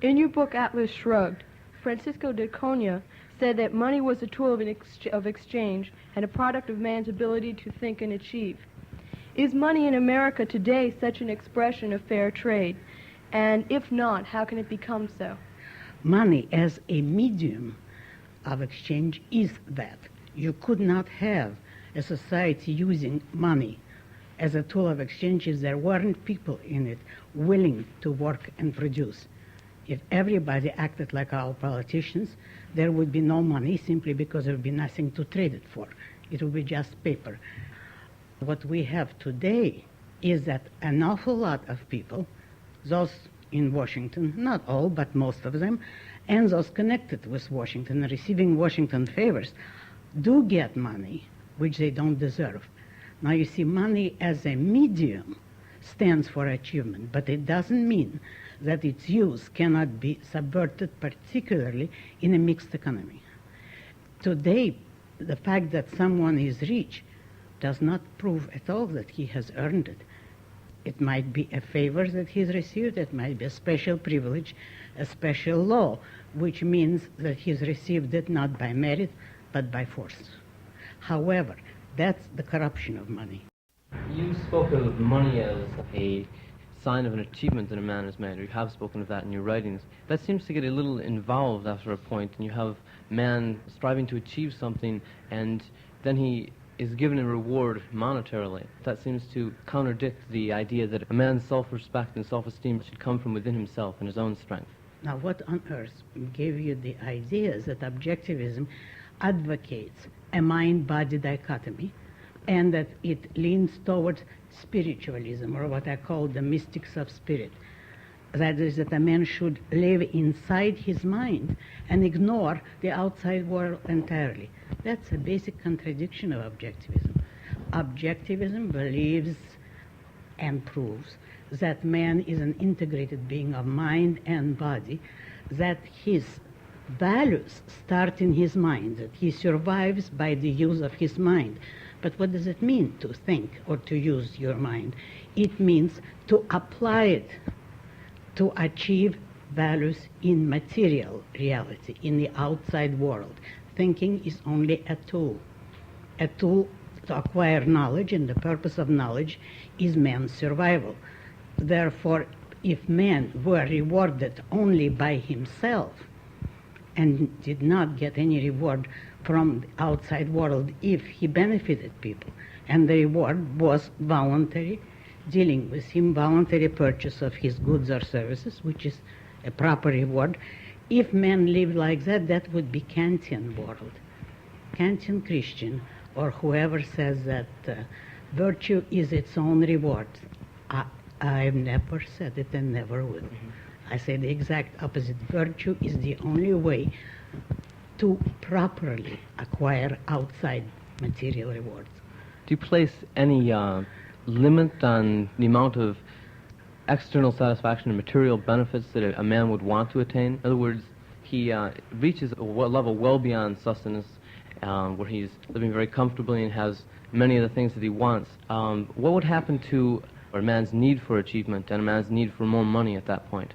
In your book, Atlas Shrugged, Francisco de Cunha said that money was a tool of exchange and a product of man's ability to think and achieve. Is money in America today such an expression of fair trade? And if not, how can it become so? Money as a medium of exchange is that. You could not have a society using money as a tool of exchange if there weren't people in it willing to work and produce. If everybody acted like our politicians, there would be no money simply because there would be nothing to trade it for. It would be just paper. What we have today is that an awful lot of people, those in Washington, not all, but most of them, and those connected with Washington and receiving Washington favors, do get money which they don't deserve. Now you see, money as a medium stands for achievement, but it doesn't mean that its use cannot be subverted, particularly in a mixed economy. Today, the fact that someone is rich does not prove at all that he has earned it. It might be a favor that he's received, it might be a special privilege, a special law, which means that he's received it not by merit, but by force. However, that's the corruption of money. You spoke of money as a sign of an achievement that a man has made, or you have spoken of that in your writings. That seems to get a little involved after a point, and you have man striving to achieve something, and then he is given a reward monetarily. That seems to contradict the idea that a man's self-respect and self-esteem should come from within himself and his own strength. Now, what on earth gave you the idea that objectivism advocates a mind-body dichotomy, and that it leans towards spiritualism, or what I call the mystics of spirit? That is, that a man should live inside his mind and ignore the outside world entirely. That's a basic contradiction of objectivism. Objectivism believes and proves that man is an integrated being of mind and body, that his values start in his mind, that he survives by the use of his mind. But what does it mean to think or to use your mind? It means to apply it to achieve values in material reality, in the outside world. Thinking is only a tool to acquire knowledge, and the purpose of knowledge is man's survival. Therefore, if man were rewarded only by himself and did not get any reward from the outside world if he benefited people, and the reward was voluntary dealing with him, voluntary purchase of his goods or services, which is a proper reward. If men lived like that, that would be Kantian world. Kantian Christian, or whoever says that virtue is its own reward. I've never said it and never would. Mm-hmm. I say the exact opposite. Virtue is the only way to properly acquire outside material rewards. Do you place any limit on the amount of external satisfaction and material benefits that a man would want to attain? In other words, he reaches a level well beyond sustenance, where he's living very comfortably and has many of the things that he wants. What would happen to a man's need for achievement and a man's need for more money at that point?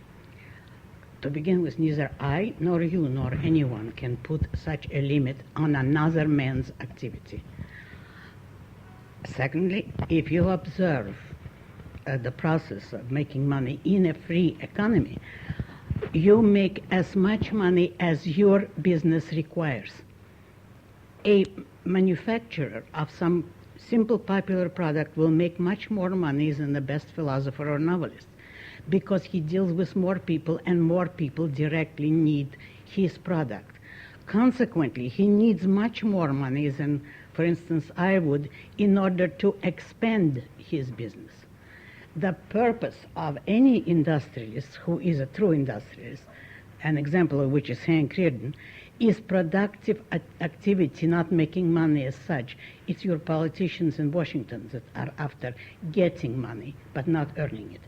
To begin with, neither I nor you nor anyone can put such a limit on another man's activity. Secondly, if you observe the process of making money in a free economy, you make as much money as your business requires. A manufacturer of some simple popular product will make much more money than the best philosopher or novelist, because he deals with more people and more people directly need his product. Consequently, he needs much more money than, for instance, I would, in order to expand his business. The purpose of any industrialist who is a true industrialist, an example of which is Hank Rearden, is productive activity, not making money as such. It's your politicians in Washington that are after getting money, but not earning it.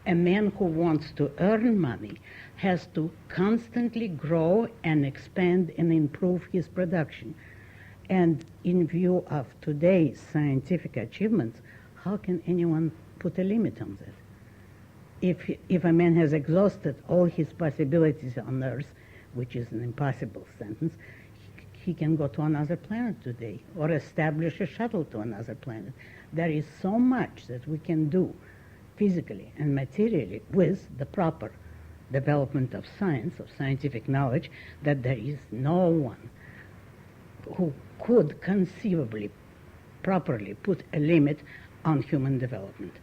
A man who wants to earn money has to constantly grow and expand and improve his production. And in view of today's scientific achievements, how can anyone put a limit on that? if a man has exhausted all his possibilities on Earth, which is an impossible sentence, he can go to another planet today or establish a shuttle to another planet. There is so much that we can do physically and materially with the proper development of science, of scientific knowledge, that there is no one who could conceivably properly put a limit on human development.